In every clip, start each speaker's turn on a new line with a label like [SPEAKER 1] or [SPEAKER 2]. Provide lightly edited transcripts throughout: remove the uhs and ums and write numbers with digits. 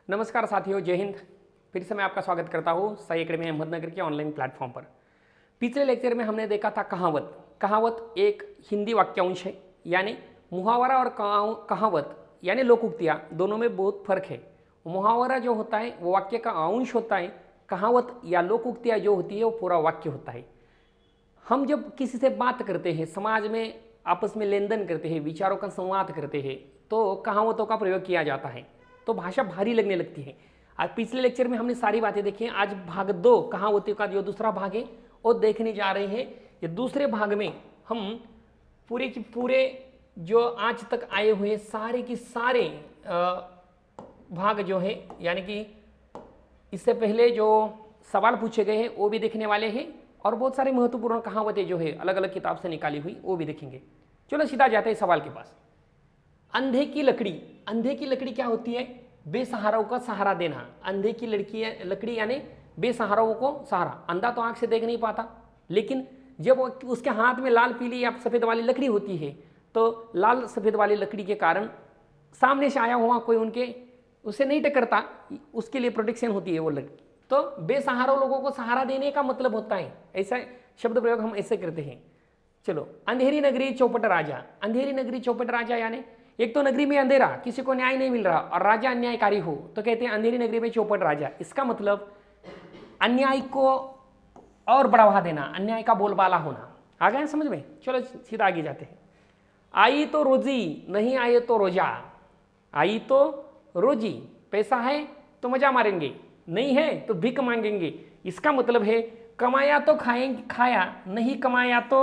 [SPEAKER 1] नमस्कार साथियों, जय हिंद। फिर से मैं आपका स्वागत करता हूँ साई एकेडमी अहमदनगर के ऑनलाइन प्लेटफॉर्म पर। पिछले लेक्चर में हमने देखा था कहावत। कहावत एक हिंदी वाक्यांश है, यानी मुहावरा और कहावत यानी लोकोक्तियाँ, दोनों में बहुत फर्क है। मुहावरा जो होता है वो वाक्य का अंश होता है, कहावत या लोकोक्तियाँ जो होती है वो पूरा वाक्य होता है। हम जब किसी से बात करते हैं, समाज में आपस में लेन देन करते हैं, विचारों का संवाद करते हैं, तो कहावतों का प्रयोग किया जाता है, तो भाषा भारी लगने लगती है। आज पिछले लेक्चर में हमने सारी बातें देखी हैं। आज भाग 2 कहावतों का जो दूसरा भाग है वो देखने जा रहे हैं। ये दूसरे भाग में हम पूरे के पूरे जो आज तक आए हुए सारे के सारे भाग जो है, यानी कि इससे पहले जो सवाल पूछे गए हैं वो भी देखने वाले हैं, और बहुत सारी महत्वपूर्ण कहावतें जो है अलग अलग किताब से निकाली हुई वो भी देखेंगे। चलो सीधा जाते हैं सवाल के पास। अंधे की लकड़ी। अंधे की लकड़ी क्या होती है? बेसहाराओं का सहारा देना। अंधे की लकड़ी यानी बेसहाराओं को सहारा। अंधा तो आंख से देख नहीं पाता, लेकिन जब उसके हाथ में लाल पीली या सफ़ेद वाली लकड़ी होती है, तो लाल सफ़ेद वाली लकड़ी के कारण सामने से आया हुआ कोई उसे नहीं टकरता, उसके लिए प्रोटेक्शन होती है वो लकड़ी। तो बेसहारा लोगों को सहारा देने का मतलब होता है, ऐसा शब्द प्रयोग हम ऐसे करते हैं। चलो, अंधेरी नगरी चौपट राजा। अंधेरी नगरी चौपट राजा यानी एक तो नगरी में अंधेरा, किसी को न्याय नहीं मिल रहा, और राजा अन्यायकारी हो, तो कहते हैं अंधेरी नगरी में चौपट राजा। इसका मतलब अन्याय को और बढ़ावा देना, अन्याय का बोलबाला होना। आ गए समझ में? चलो सीधा आगे जाते हैं। आई तो रोजी, नहीं आए तो रोजा। आई तो रोजी, पैसा है तो मजा मारेंगे, नहीं है तो भीख मांगेंगे। इसका मतलब है कमाया तो खाएंगे, खाया नहीं कमाया तो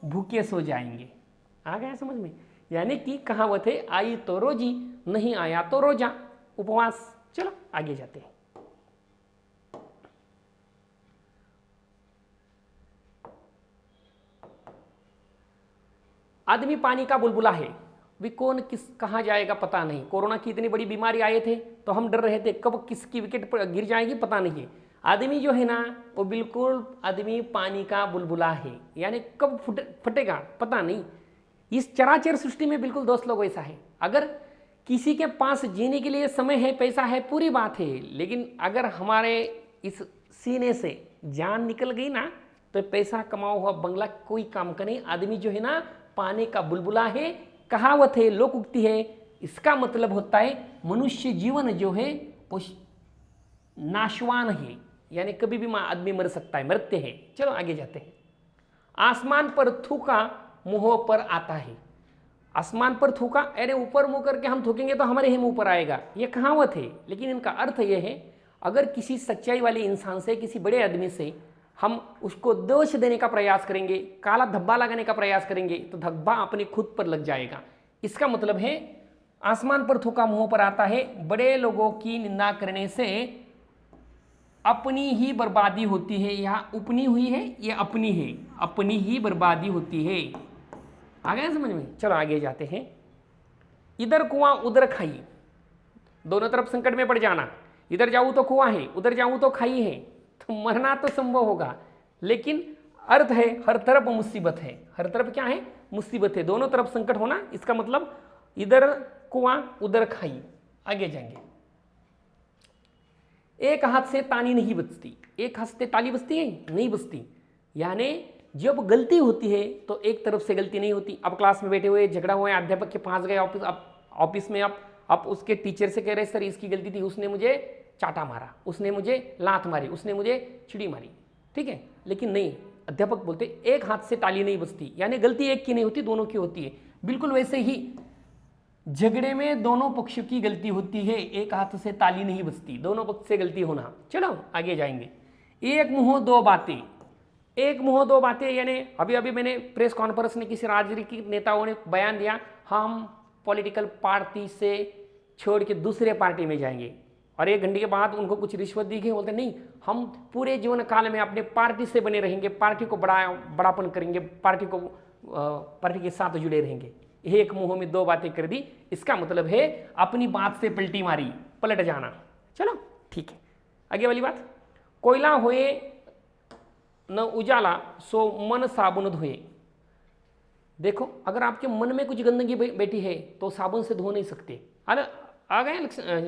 [SPEAKER 1] भूखे सो जाएंगे। आ गया समझ में? यानी कि कहावत है, आई तो रोजी, नहीं आया तो रोजा, उपवास। चलो आगे जाते हैं। आदमी पानी का बुलबुला है। भी कौन किस कहाँ जाएगा पता नहीं। कोरोना की इतनी बड़ी बीमारी आए थे तो हम डर रहे थे कब किसकी विकेट पर गिर जाएगी पता नहीं है। आदमी जो है ना, वो बिल्कुल आदमी पानी का बुलबुला है, यानी कब फटेगा पता नहीं। इस चराचर सृष्टि में बिल्कुल दोस्त लोग ऐसा है। अगर किसी के पास जीने के लिए समय है, पैसा है, पूरी बात है, लेकिन अगर हमारे इस सीने से जान निकल गई ना, तो पैसा कमाओ हुआ बंगला कोई काम का नहीं। आदमी जो है ना पानी का बुलबुला है। कहावत है, लोकोक्ति है। इसका मतलब होता है मनुष्य जीवन जो है वो नाशवान है, यानी कभी भी आदमी मर सकता है, मरते हैं। चलो आगे जाते हैं। आसमान पर थूका मुंह पर आता है। आसमान पर थूका यानी ऊपर मुंह करके हम थूकेंगे तो हमारे ही मुंह पर आएगा, यह कहावत है। लेकिन इनका अर्थ यह है, अगर किसी सच्चाई वाले इंसान से, किसी बड़े आदमी से हम उसको दोष देने का प्रयास करेंगे, काला धब्बा लगाने का प्रयास करेंगे, तो धब्बा अपने खुद पर लग जाएगा। इसका मतलब है आसमान पर थूका मुंह पर आता है। बड़े लोगों की निंदा करने से अपनी ही बर्बादी होती है। यहाँ उपनी हुई है, ये अपनी है, अपनी ही बर्बादी होती है। आ गया समझ में? चलो आगे जाते हैं। इधर कुआं उधर खाई। दोनों तरफ संकट में पड़ जाना। इधर जाऊं तो कुआं है, उधर जाऊं तो खाई है, तो मरना तो संभव होगा। लेकिन अर्थ है हर तरफ मुसीबत है। हर तरफ क्या है? मुसीबत है। दोनों तरफ संकट होना, इसका मतलब इधर कुआं उधर खाई। आगे जाएंगे। एक हाथ से ताली नहीं बजती। एक हाथ से ताली बजती है? नहीं बजती। यानी जब गलती होती है तो एक तरफ से गलती नहीं होती। अब क्लास में बैठे हुए झगड़ा हुआ है, अध्यापक के पास गए ऑफिस में, आप उसके टीचर से कह रहे सर इसकी गलती थी, उसने मुझे चाटा मारा, उसने मुझे लात मारी, उसने मुझे चिड़ी मारी, ठीक है। लेकिन नहीं, अध्यापक बोलते एक हाथ से ताली नहीं बजती, यानी गलती एक की नहीं होती, दोनों की होती है। बिल्कुल वैसे ही झगड़े में दोनों पक्षों की गलती होती है, एक हाथ से ताली नहीं बजती, दोनों पक्ष से गलती होना। चलो आगे जाएंगे। एक मुंह दो बातें। एक मुंह दो बातें यानी अभी मैंने प्रेस कॉन्फ्रेंस में किसी राजनीतिक नेताओं ने बयान दिया, हम पॉलिटिकल पार्टी से छोड़ के दूसरे पार्टी में जाएंगे, और 1 घंटे के बाद उनको कुछ रिश्वत दी गई। बोलते नहीं, हम पूरे जीवन काल में अपने पार्टी से बने रहेंगे, पार्टी को बड़ापन करेंगे, पार्टी के साथ जुड़े रहेंगे। एक मुंह में दो बातें कर दी, इसका मतलब है अपनी बात से पलटी मारी, पलट जाना। चलो ठीक है, आगे वाली बात। कोयला होए न उजाला सो मन साबुन धोए। देखो, अगर आपके मन में कुछ गंदगी बैठी है तो साबुन से धो नहीं सकते। अरे आ गए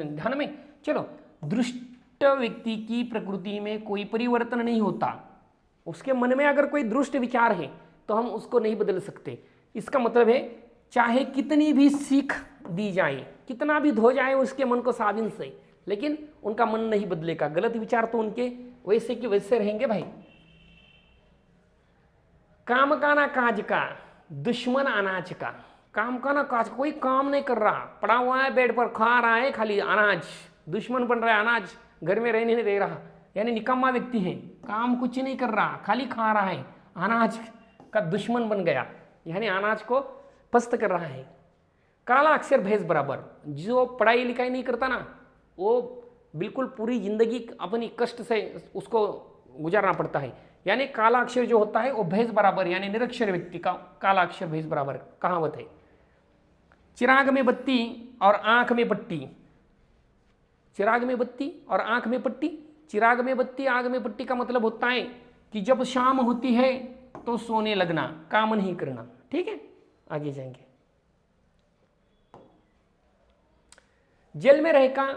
[SPEAKER 1] ध्यान में? चलो, दुष्ट व्यक्ति की प्रकृति में कोई परिवर्तन नहीं होता, उसके मन में अगर कोई दुष्ट विचार है तो हम उसको नहीं बदल सकते। इसका मतलब है चाहे कितनी भी सीख दी जाए, कितना भी धो जाए उसके मन को साबिन से, लेकिन उनका मन नहीं बदलेगा। गलत विचार तो उनके वैसे के वैसे रहेंगे भाई। काम का ना काज का, दुश्मन अनाज का। काम का ना काज, कोई काम नहीं कर रहा, पड़ा हुआ है बेड पर, खा रहा है खाली अनाज, दुश्मन बन रहा है अनाज, घर में रहने नहीं दे रहा, यानी निकम्मा व्यक्ति है, काम कुछ नहीं कर रहा, खाली खा रहा है, अनाज का दुश्मन बन गया, यानी अनाज को पस्त कर रहा है। काला अक्षर भैंस बराबर, जो पढ़ाई लिखाई नहीं करता ना, वो बिल्कुल पूरी जिंदगी अपनी कष्ट से उसको गुजारना पड़ता है। यानी काला अक्षर जो होता है वो भैंस बराबर, यानी निरक्षर व्यक्ति का काला अक्षर भैंस बराबर, कहावत है। चिराग में बत्ती और आंख में पट्टी। चिराग में बत्ती और आंख में पट्टी। चिराग में बत्ती आंख में पट्टी का मतलब होता है कि जब शाम होती है तो सोने लगना, काम नहीं करना। ठीक है, आगे जाएंगे। जेल में रहेगा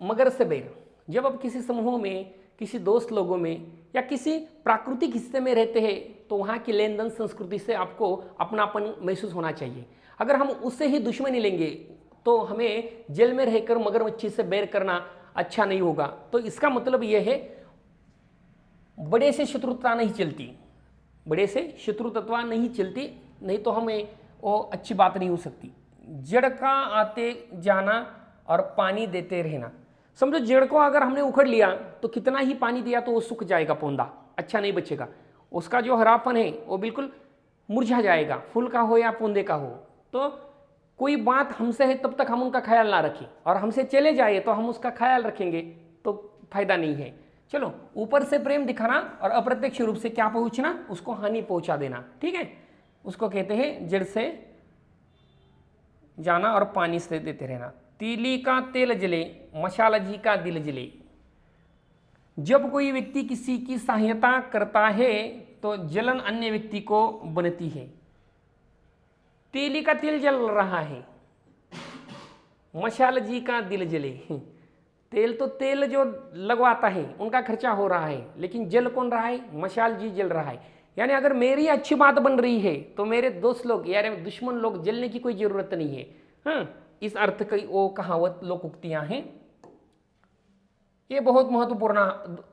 [SPEAKER 1] मगर से बैर। जब आप किसी समूह में, किसी दोस्त लोगों में या किसी प्राकृतिक हिस्से में रहते हैं तो वहाँ की लेन देन संस्कृति से आपको अपनापन महसूस होना चाहिए। अगर हम उससे ही दुश्मनी लेंगे तो हमें जेल में रहकर मगरमच्छी से बैर करना अच्छा नहीं होगा। तो इसका मतलब यह है, बड़े से शत्रुता नहीं चलती, बड़े से शत्रुतत्वा नहीं चलती, नहीं तो हमें वो अच्छी बात नहीं हो सकती। जड़ का आते जाना और पानी देते रहना। समझो जड़ को अगर हमने उखड़ लिया तो कितना ही पानी दिया तो वो सूख जाएगा, पौधा अच्छा नहीं बचेगा, उसका जो हरापन है वो बिल्कुल मुरझा जाएगा, फूल का हो या पौधे का हो। तो कोई बात हमसे है तब तक हम उनका ख्याल ना रखें, और हमसे चले जाए तो हम उसका ख्याल रखेंगे तो फायदा नहीं है। चलो, ऊपर से प्रेम दिखाना और अप्रत्यक्ष रूप से क्या पहुंचना, उसको हानि पहुंचा देना। ठीक है, उसको कहते हैं जड़ से जाना और पानी से देते रहना। तीली का तेल जले, मशाला जी का दिल जले। जब कोई व्यक्ति किसी की सहायता करता है तो जलन अन्य व्यक्ति को बनती है। तीली का तेल जल रहा है, मशाल जी का दिल जले। तेल तो तेल जो लगवाता है उनका खर्चा हो रहा है, लेकिन जल कौन रहा है, मशाल जी जल रहा है। यानी अगर मेरी अच्छी बात बन रही है तो मेरे दोस्त लोग या दुश्मन लोग जलने की कोई जरूरत नहीं है। हाँ, इस अर्थ की वो कहावत लोकोक्तियां हैं, ये बहुत महत्वपूर्ण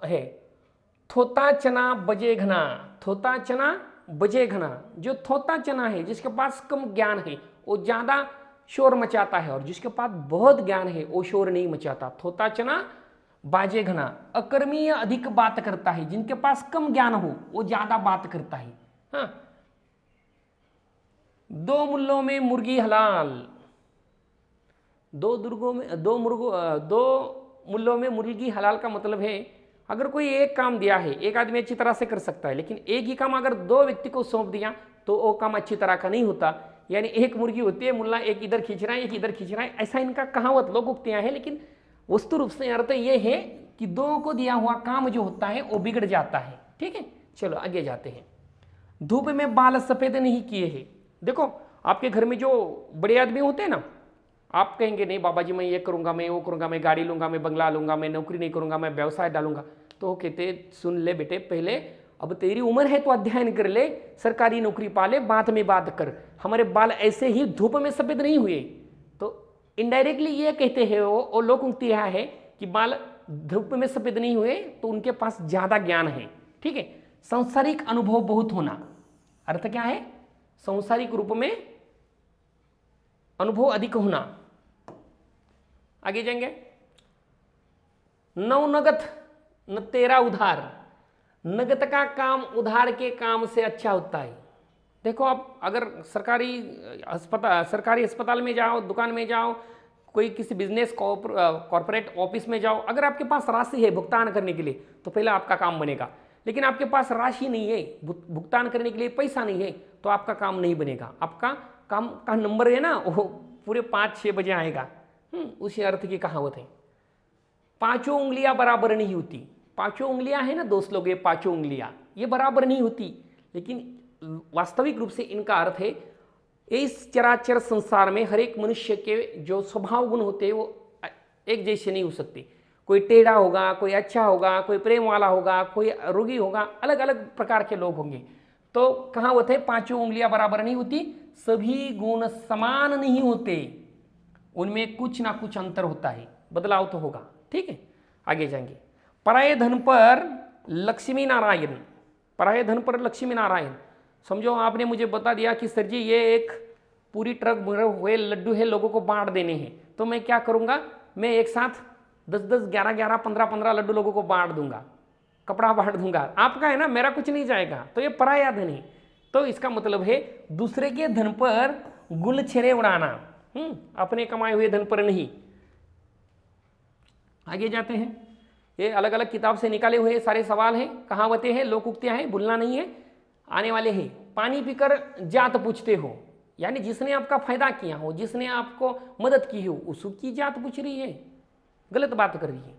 [SPEAKER 1] है। थोता चना बजे घना। थोता चना बजे घना। जो थोता चना है, जिसके पास कम ज्ञान है, वो ज्यादा शोर मचाता है, और जिसके पास बहुत ज्ञान है वो शोर नहीं मचाता। थोता चना बाजे घना। अकर्मीय अधिक बात करता है, जिनके पास कम ज्ञान हो वो ज्यादा बात करता है। हाँ, दो मुल्लों में मुर्गी हलाल। दो मुल्लों में मुर्गी हलाल का मतलब है, अगर कोई एक काम दिया है, एक आदमी अच्छी तरह से कर सकता है, लेकिन एक ही काम अगर दो व्यक्ति को सौंप दिया तो वो काम अच्छी तरह का नहीं होता। यानी एक मुर्गी होती है, मुल्ला एक इधर खींच रहा है, एक इधर खींच रहा है, ऐसा इनका कहावत लोकोक्तियां हैं, लेकिन वस्तु रूप से अर्थ ये है कि दो को दिया हुआ काम जो होता है वो बिगड़ जाता है। ठीक है, चलो आगे जाते हैं। धूप में बाल सफेद नहीं किए हैं। देखो, आपके घर में जो बड़े आदमी होते हैं ना, आप कहेंगे नहीं बाबा जी मैं ये करूंगा, मैं वो करूंगा, मैं गाड़ी लूंगा, मैं बंगला लूंगा, मैं नौकरी नहीं करूंगा, मैं व्यवसाय डालूंगा। तो वो कहते सुन ले बेटे, पहले अब तेरी उम्र है तो अध्ययन कर ले, सरकारी नौकरी पा ले, बाद में बात कर। हमारे बाल ऐसे ही धूप में सफेद नहीं हुए। तो इनडायरेक्टली ये कहते हैं वो लोकोक्ति है कि बाल धूप में सफेद नहीं हुए तो उनके पास ज्यादा ज्ञान है। ठीक है, सांसारिक अनुभव बहुत होना। अर्थ क्या है, सांसारिक रूप में अनुभव अधिक होना। आगे जाएंगे। नवनगत न तेरा उधार। नगद का काम उधार के काम से अच्छा होता है। देखो, आप अगर सरकारी अस्पताल में जाओ, दुकान में जाओ, कोई किसी बिजनेस कॉर्पोरेट ऑफिस में जाओ, अगर आपके पास राशि है भुगतान करने के लिए तो पहले आपका काम बनेगा। लेकिन आपके पास राशि नहीं है, भुगतान करने के लिए पैसा नहीं है, तो आपका काम नहीं बनेगा। आपका काम का नंबर है ना, वो पूरे 5-6 बजे आएगा। उसी अर्थ की कहावत है। पांचों उंगलियां बराबर नहीं होती। पांचों उंगलियां है ना दोस्त लोग, ये पांचों उंगलियां ये बराबर नहीं होती, लेकिन वास्तविक रूप से इनका अर्थ है इस चराचर संसार में हर एक मनुष्य के जो स्वभाव गुण होते हैं वो एक जैसे नहीं हो सकते। कोई टेढ़ा होगा, कोई अच्छा होगा, कोई प्रेम वाला होगा, कोई रोगी होगा, अलग अलग प्रकार के लोग होंगे। तो कहावत है, पांचों उंगलियां बराबर नहीं होती, सभी गुण समान नहीं होते, उनमें कुछ ना कुछ अंतर होता है, बदलाव तो होगा। ठीक है, आगे जाएंगे। पराये धन पर लक्ष्मी नारायण, पराये धन पर लक्ष्मी नारायण। समझो आपने मुझे बता दिया कि सर जी ये एक पूरी ट्रक भरे हुए लड्डू है, लोगों को बांट देने हैं, तो मैं क्या करूंगा, मैं एक साथ 10-10, 11-11, 15-15 लड्डू लोगों को बांट दूंगा, कपड़ा बांट दूंगा, आपका है ना, मेरा कुछ नहीं जाएगा, तो ये पराया धन है। तो इसका मतलब है दूसरे के धन पर गुलछरे उड़ाना, अपने कमाए हुए धन पर नहीं। आगे जाते हैं, ये अलग अलग किताब से निकाले हुए सारे सवाल हैं, कहावतें हैं, लोक उक्तियां हैं, भूलना नहीं है। आने वाले हैं, पानी पीकर जात पूछते हो, यानी जिसने आपका फायदा किया हो, जिसने आपको मदद की हो, उसकी जात पूछ रही है, गलत बात कर रही है।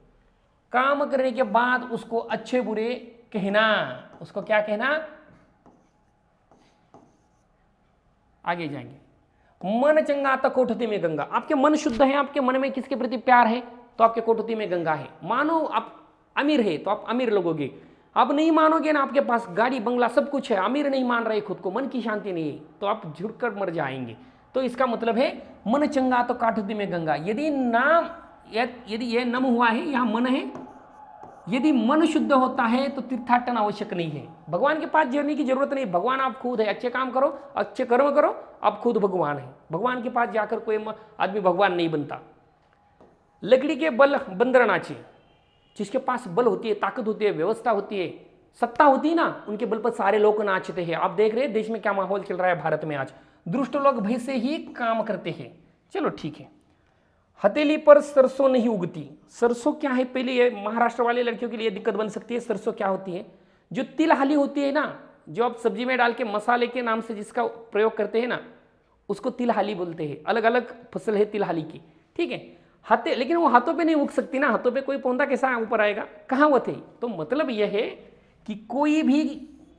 [SPEAKER 1] काम करने के बाद उसको अच्छे बुरे कहना, उसको क्या कहना, आगे जाएंगे। मन चंगा तो कोठती में गंगा, आपके मन शुद्ध है, आपके मन में किसके प्रति प्यार है, तो आपके कोठती में गंगा है। मानो आप अमीर है तो आप अमीर लगोगे, आप नहीं मानोगे ना, आपके पास गाड़ी बंगला सब कुछ है, अमीर नहीं मान रहे खुद को, मन की शांति नहीं है, तो आप झुक कर मर जाएंगे। तो इसका मतलब है मन चंगा तो काठती में गंगा। यदि नाम, यदि यह नम हुआ है, यहां मन है, यदि मन शुद्ध होता है तो तीर्थाटन आवश्यक नहीं है, भगवान के पास जाने की जरूरत नहीं, भगवान आप खुद है, अच्छे काम करो, अच्छे कर्म करो, आप खुद भगवान है। भगवान के पास जाकर कोई आदमी भगवान नहीं बनता। लकड़ी के बल बंदर नाचे, जिसके पास बल होती है, ताकत होती है, व्यवस्था होती है, सत्ता होती है ना, उनके बल पर सारे लोग नाचते हैं। आप देख रहे हैं देश में क्या माहौल चल रहा है भारत में आज, दुष्ट लोग भय से ही काम करते हैं। चलो ठीक है। हथेली पर सरसों नहीं उगती, सरसों क्या है, पहले ये महाराष्ट्र वाले लड़कियों के लिए दिक्कत बन सकती है। सरसों क्या होती है, जो तिलहाली होती है ना, जो आप सब्जी में डाल के मसाले के नाम से जिसका प्रयोग करते हैं ना, उसको तिलहाली बोलते हैं। अलग अलग फसल है तिलहाली की, ठीक है। हाथे, लेकिन वो हाथों पे नहीं उग सकती ना, हाथों पे कोई पौधा कैसा ऊपर आएगा, कहाँ वो थे। तो मतलब यह है कि कोई भी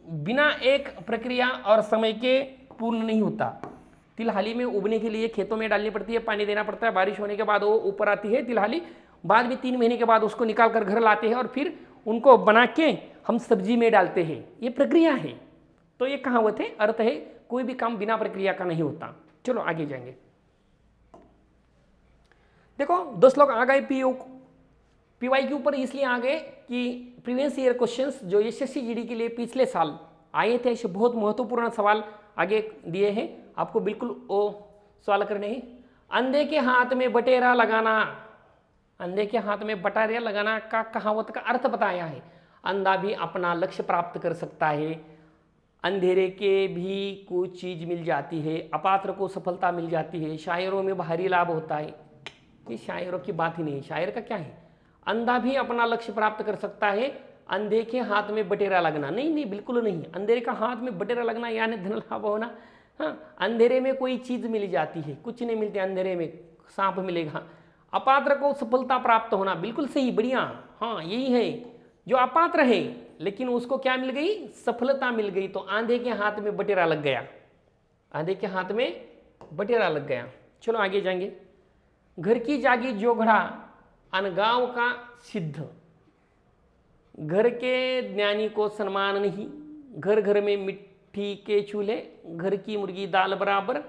[SPEAKER 1] बिना एक प्रक्रिया और समय के पूर्ण नहीं होता। तिलहाली में उगने के लिए खेतों में डालनी पड़ती है, पानी देना पड़ता है, बारिश होने के बाद वो ऊपर आती है तिलहाली, बाद में 3 महीने के बाद उसको निकाल कर घर लाते हैं और फिर उनको बना के हम सब्जी में डालते हैं, ये प्रक्रिया है। तो ये कहावत है, अर्थ है कोई भी काम बिना प्रक्रिया का नहीं होता। चलो आगे जाएंगे। देखो 10 लोग आ गए पीवाई के ऊपर, इसलिए आ गए कि प्रीवियस ईयर क्वेश्चंस जो एसएससी जीडी के लिए पिछले साल आए थे, ऐसे बहुत महत्वपूर्ण सवाल आगे दिए हैं, आपको बिल्कुल वो सवाल करने हैं। अंधे के हाथ में बटेरा लगाना, अंधे के हाथ में बटेरा लगाना का कहावत का अर्थ बताया है। अंधा भी अपना लक्ष्य प्राप्त कर सकता है, अंधेरे के भी कुछ चीज मिल जाती है, अपात्र को सफलता मिल जाती है, शायरों में भारी लाभ होता है। ये शायरों की बात ही नहीं, शायर का क्या है, अंधा भी अपना लक्ष्य प्राप्त कर सकता है, अंधे के हाथ में बटेरा लगना नहीं, नहीं बिल्कुल नहीं। अंधेरे का हाथ में बटेरा लगना यानी धन लाभ होना। हाँ, अंधेरे में कोई चीज मिल जाती है, कुछ नहीं मिलती अंधेरे में, सांप मिलेगा। अपात्र को सफलता प्राप्त होना, बिल्कुल सही, बढ़िया। हाँ यही है, जो अपात्र है लेकिन उसको क्या मिल गई, सफलता मिल गई। तो आंधे के हाथ में बटेरा लग गया, आंधे के हाथ में बटेरा लग गया। चलो आगे जाएंगे। घर की जागी जो घड़ा अनगांव का सिद्ध, घर के ज्ञानी को सम्मान नहीं, घर घर में मिट्टी के चूल्हे, घर की मुर्गी दाल बराबर,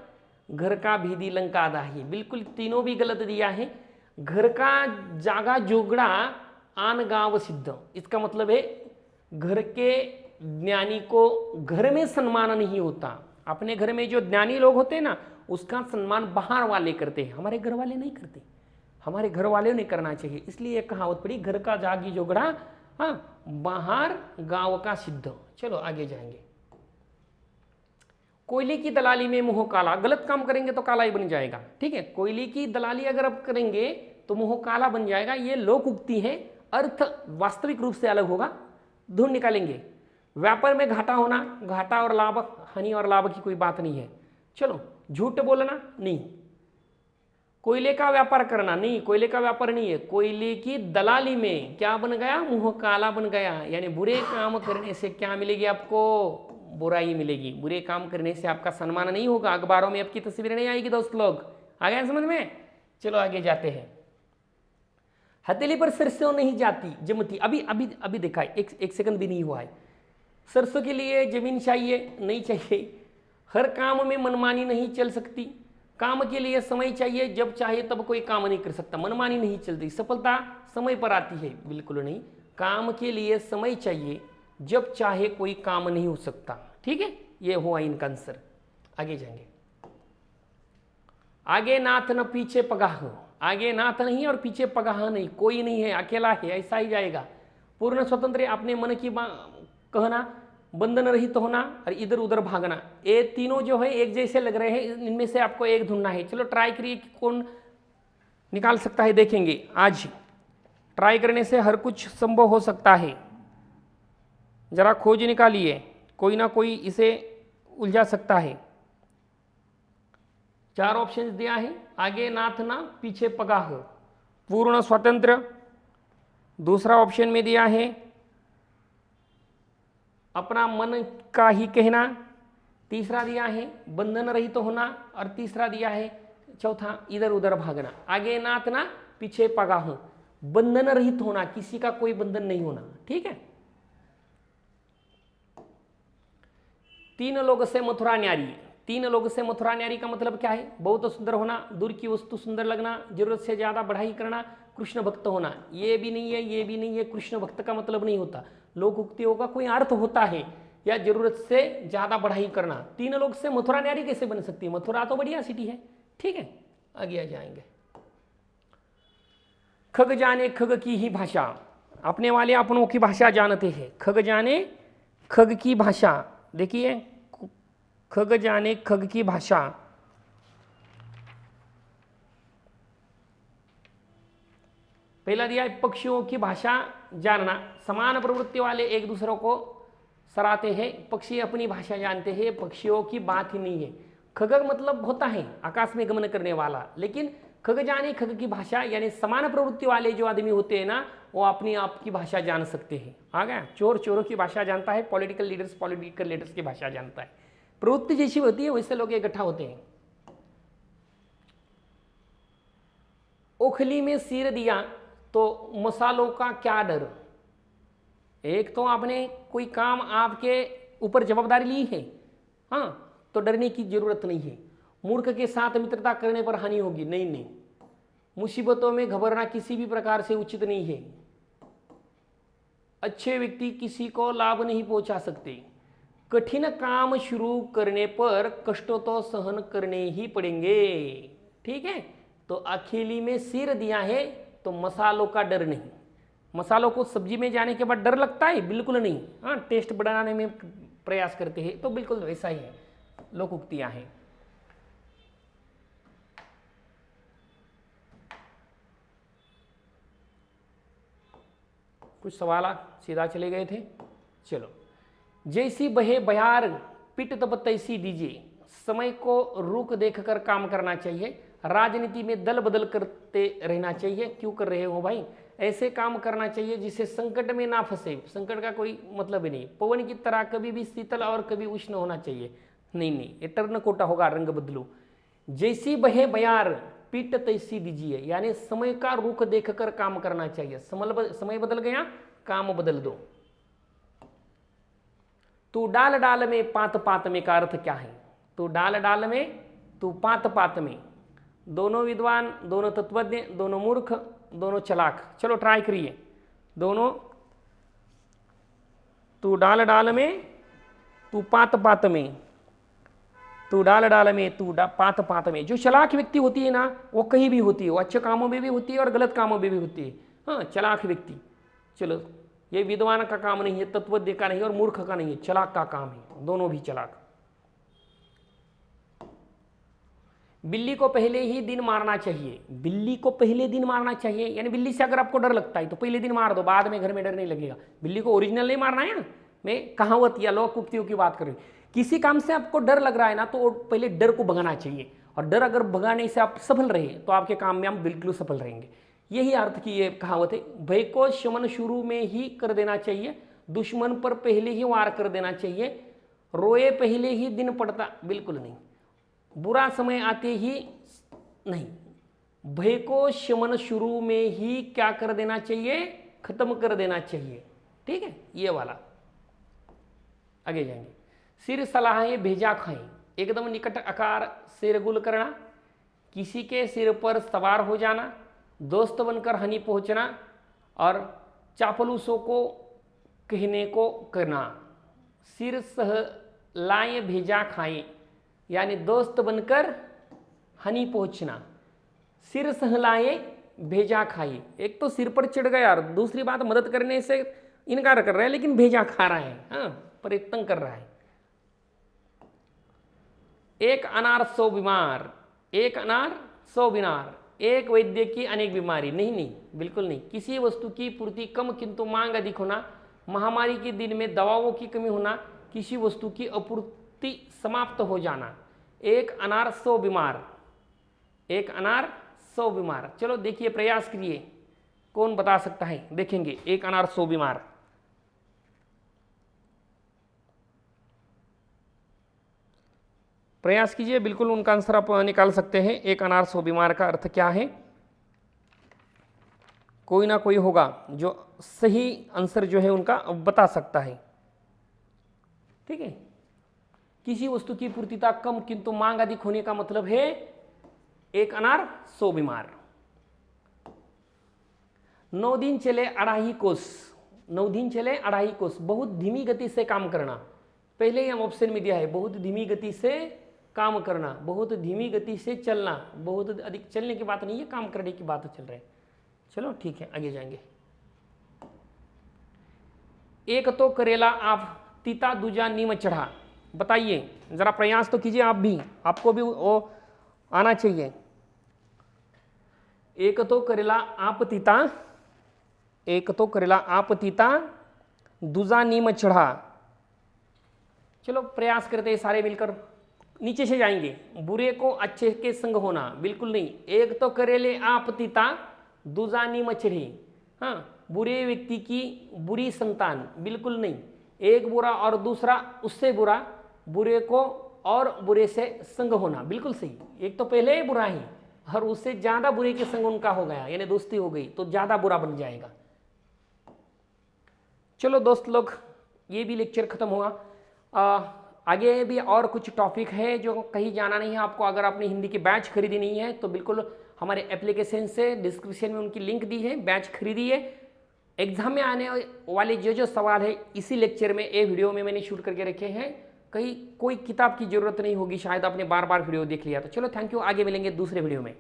[SPEAKER 1] घर का भीदी लंका दाही। बिल्कुल तीनों भी गलत दिया है। घर का जागा जोगड़ा आन गांव सिद्ध, इसका मतलब है घर के ज्ञानी को घर में सम्मान नहीं होता। अपने घर में जो ज्ञानी लोग होते हैं ना, उसका सम्मान बाहर वाले करते हैं, हमारे घर वाले नहीं करते, हमारे घर वाले नहीं करना चाहिए। इसलिए एक कहावत पड़ी, घर का जागी जोगड़ा, हाँ बाहर गांव का सिद्ध। चलो आगे जाएंगे। कोयले की दलाली में मुंह काला, गलत काम करेंगे तो काला ही बन जाएगा, ठीक है। कोयले की दलाली अगर आप करेंगे तो मुंह काला बन जाएगा, ये लोक उक्ति है, अर्थ वास्तविक रूप से अलग होगा, ढूंढ निकालेंगे। व्यापार में घाटा होना, घाटा और लाभ, हानि और लाभ की कोई बात नहीं है। चलो झूठ बोलना नहीं, कोयले का व्यापार करना नहीं, कोयले का व्यापार नहीं है। कोयले की दलाली में क्या बन गया, मुंह काला बन गया, यानी बुरे काम करने से क्या मिलेगी आपको, बुराई मिलेगी। बुरे काम करने से आपका सम्मान नहीं होगा, अखबारों में आपकी तस्वीर नहीं आएगी दोस्त लोग। आ गया समझ में। चलो आगे जाते हैं। हथेली पर सरसों नहीं जाती जमती, अभी अभी अभी देखा है, एक सेकंड भी नहीं हुआ है। सरसों के लिए जमीन चाहिए, नहीं चाहिए। हर काम में मनमानी नहीं चल सकती, काम के लिए समय चाहिए, जब चाहे तब कोई काम नहीं कर सकता, मनमानी नहीं चलती। सफलता समय पर आती है, बिल्कुल नहीं। काम के लिए समय चाहिए, जब चाहे कोई काम नहीं हो सकता। ठीक है, ये हुआ इनका आंसर। आगे जाएंगे। आगे नाथ न पीछे पगाह, आगे नाथ नहीं और पीछे पगाह नहीं, कोई नहीं है, अकेला है, ऐसा ही जाएगा। पूर्ण स्वतंत्र, अपने मन की कहना, बंधन रहित होना और इधर उधर भागना, ये तीनों जो है एक जैसे लग रहे हैं, इनमें से आपको एक ढूंढना है। चलो ट्राई करिए कि कौन निकाल सकता है, देखेंगे। आज ट्राई करने से हर कुछ संभव हो सकता है। जरा खोज निकालिए, कोई ना कोई इसे उलझा सकता है। 4 ऑप्शंस दिया है, आगे नाथ ना पीछे पगाह, पूर्ण स्वतंत्र। दूसरा ऑप्शन में दिया है अपना मन का ही कहना। तीसरा दिया है बंधन रहित तो होना, और तीसरा दिया है चौथा इधर उधर भागना। आगे नाथ ना पीछे पगाह, बंधन रहित होना, किसी का कोई बंधन नहीं होना। ठीक है। 3 लोग से मथुरा न्यारी, 3 लोग से मथुरा न्यारी का मतलब क्या है? बहुत सुंदर होना, दूर की वस्तु सुंदर लगना, जरूरत से ज्यादा बढ़ाई करना, कृष्ण भक्त होना। ये भी नहीं है, ये भी नहीं है, कृष्ण भक्त का मतलब नहीं होता। लोकोक्तियों का कोई अर्थ होता है, या जरूरत से ज्यादा बढ़ाई करना। 3 लोग से मथुरा न्यारी कैसे बन सकती है? मथुरा तो बढ़िया सिटी है। ठीक है, आगे आ जाएंगे। खग जाने खग की ही भाषा, अपने वाले अपनों की भाषा जानते हैं। खग जाने खग की भाषा, देखिए खग जाने खग की भाषा। पहला दिया है पक्षियों की भाषा जानना, समान प्रवृत्ति वाले एक दूसरों को सराहते हैं। पक्षी अपनी भाषा जानते हैं, पक्षियों की बात ही नहीं है। खग मतलब होता है आकाश में गमन करने वाला, लेकिन खग जाने खग की भाषा यानी समान प्रवृत्ति वाले जो आदमी होते हैं ना, वो अपनी आप की भाषा जान सकते हैं। आ गया, चोर चोरों की भाषा जानता है, पॉलिटिकल लीडर्स की भाषा जानता है। प्रवृत्ति जैसी होती है वैसे लोग इकट्ठा होते हैं। ओखली में सिर दिया तो मसालों का क्या डर? एक तो आपने कोई काम आपके ऊपर जवाबदारी ली है, हाँ, तो डरने की जरूरत नहीं है। मूर्ख के साथ मित्रता करने पर हानि होगी, नहीं नहीं। मुसीबतों में घबराना किसी भी प्रकार से उचित नहीं है। अच्छे व्यक्ति किसी को लाभ नहीं पहुंचा सकते। कठिन काम शुरू करने पर कष्टों तो सहन करने ही पड़ेंगे। ठीक है, तो अकेली में सिर दिया है तो मसालों का डर नहीं। मसालों को सब्जी में जाने के बाद डर लगता है? बिल्कुल नहीं। हाँ, टेस्ट बढ़ाने में प्रयास करते हैं, तो बिल्कुल वैसा ही है। लोकोक्तियां हैं। कुछ सवाल सीधा चले गए थे। चलो, जैसी बहे बयार पिट तब तैसी दीजिए, समय को रुक देखकर काम करना चाहिए। राजनीति में दल बदल करते रहना चाहिए। क्यों कर रहे हो भाई? ऐसे काम करना चाहिए जिससे संकट में ना फंसे। संकट का कोई मतलब ही नहीं। पवन की तरह कभी भी शीतल और कभी उष्ण होना चाहिए। नहीं नहीं, ये टर्न कोटा होगा, रंग बदलो। जैसी बहे बयार पिट तैसी दीजिए, यानी समय का रुख देखकर काम करना चाहिए। समय बदल गया, काम बदल दो। तू डाल डाल में पात पात में का अर्थ क्या है? तू डाल डाल में, तू पात पात में। दोनों विद्वान, दोनों तत्वज्ञ, दोनों मूर्ख, दोनों चलाक। चलो ट्राई करिए। दोनों, तू डाल डाल में, तू पात पात में। तू डाल डाल में, तू पात पात में। जो चलाक व्यक्ति होती है ना, वो कहीं भी होती है, वो अच्छे कामों में भी होती है और गलत कामों में भी होती है। हाँ, चलाक व्यक्ति। चलो, ये विद्वान का काम नहीं है, तत्वज्ञ का नहीं और मूर्ख का नहीं है, चलाक का काम है। दोनों भी चलाक। बिल्ली को पहले ही दिन मारना चाहिए। बिल्ली को पहले दिन मारना चाहिए, यानी बिल्ली से अगर आपको डर लगता है तो पहले दिन मार दो, बाद में घर में डर नहीं लगेगा। बिल्ली को ओरिजिनल नहीं मारना है ना, मैं कहावत या लोक उक्तियों की बात कर रही हूँ। किसी काम से आपको डर लग रहा है ना, तो पहले डर को भगाना चाहिए, और डर अगर भगाने से आप सफल रहे तो आपके काम में आप बिल्कुल सफल रहेंगे। यही अर्थ की ये कहावत है। भय को शमन शुरू में ही कर देना चाहिए, दुश्मन पर पहले ही वार कर देना चाहिए। रोए पहले ही दिन पड़ता, बिल्कुल नहीं। बुरा समय आते ही नहीं, भय को शमन शुरू में ही क्या कर देना चाहिए, खत्म कर देना चाहिए। ठीक है, ये वाला। आगे जाएंगे। सिर सलाहें भेजा खाएं, एकदम निकट आकार सिर गुल करना, किसी के सिर पर सवार हो जाना, दोस्त बनकर हानि पहुंचना और चापलूसों को कहने को करना। सिर सहलाए भेजा खाएं यानी दोस्त बनकर हानि पहुंचना। सिर सहलाए भेजा खाए, एक तो सिर पर चढ़ गया और दूसरी बात मदद करने से इनकार कर रहा है लेकिन भेजा खा रहा है, हाँ, प्रयत्न कर रहा है। एक अनार 100 बीमार, एक अनार 100 बीमार, एक वैद्य की अनेक बीमारी। नहीं नहीं, बिल्कुल नहीं। किसी वस्तु की पूर्ति कम किंतु मांग अधिक होना, महामारी के दिन में दवाओं की कमी होना, किसी वस्तु की आपूर्ति समाप्त हो जाना। एक अनार 100 बीमार, एक अनार 100 बीमार। चलो देखिए, प्रयास करिए, कौन बता सकता है, देखेंगे। एक अनार 100 बीमार, प्रयास कीजिए, बिल्कुल उनका आंसर आप निकाल सकते हैं। एक अनार 100 बीमार का अर्थ क्या है? कोई ना कोई होगा जो सही आंसर जो है उनका बता सकता है। ठीक है, किसी वस्तु की पूर्तिता कम किंतु मांग अधिक होने का मतलब है एक अनार 100 बीमार। 9 दिन चले 2.5 कोस, 9 दिन चले 2.5 कोस, बहुत धीमी गति से काम करना। पहले ही हम ऑप्शन में दिया है, बहुत धीमी गति से काम करना, बहुत धीमी गति से चलना। बहुत अधिक चलने की बात नहीं है, काम करने की बात चल रही है। चलो ठीक है, आगे जाएंगे। एक तो करेला आप तीता दूजा नीम चढ़ा, बताइए जरा, प्रयास तो कीजिए आप भी, आपको भी वो आना चाहिए। एक तो करेला आप तीता, एक तो करेला आप तीता दूजा नीम चढ़ा। चलो प्रयास करते हैं सारे मिलकर, नीचे से जाएंगे। बुरे को अच्छे के संग होना, बिल्कुल नहीं। एक तो करेले आप तीता दूजा नीम चढ़ी, हाँ, बुरे व्यक्ति की बुरी संतान, बिल्कुल नहीं। एक बुरा और दूसरा उससे बुरा, बुरे को और बुरे से संग होना, बिल्कुल सही। एक तो पहले ही बुरा ही और उससे ज्यादा बुरे के संग उनका हो गया, यानी दोस्ती हो गई तो ज्यादा बुरा बन जाएगा। चलो दोस्त लोग, ये भी लेक्चर खत्म हुआ। आगे भी और कुछ टॉपिक है जो कहीं जाना नहीं है आपको। अगर आपने हिंदी की बैच खरीदी नहीं है तो बिल्कुल हमारे एप्लीकेशन से डिस्क्रिप्शन में उनकी लिंक दी है, बैच खरीदिए। एग्जाम में आने वाले जो सवाल है इसी लेक्चर में, ये वीडियो में मैंने शूट करके रखे हैं। कहीं कोई किताब की जरूरत नहीं होगी, शायद आपने बार बार वीडियो देख लिया। तो चलो थैंक यू, आगे मिलेंगे दूसरे वीडियो में।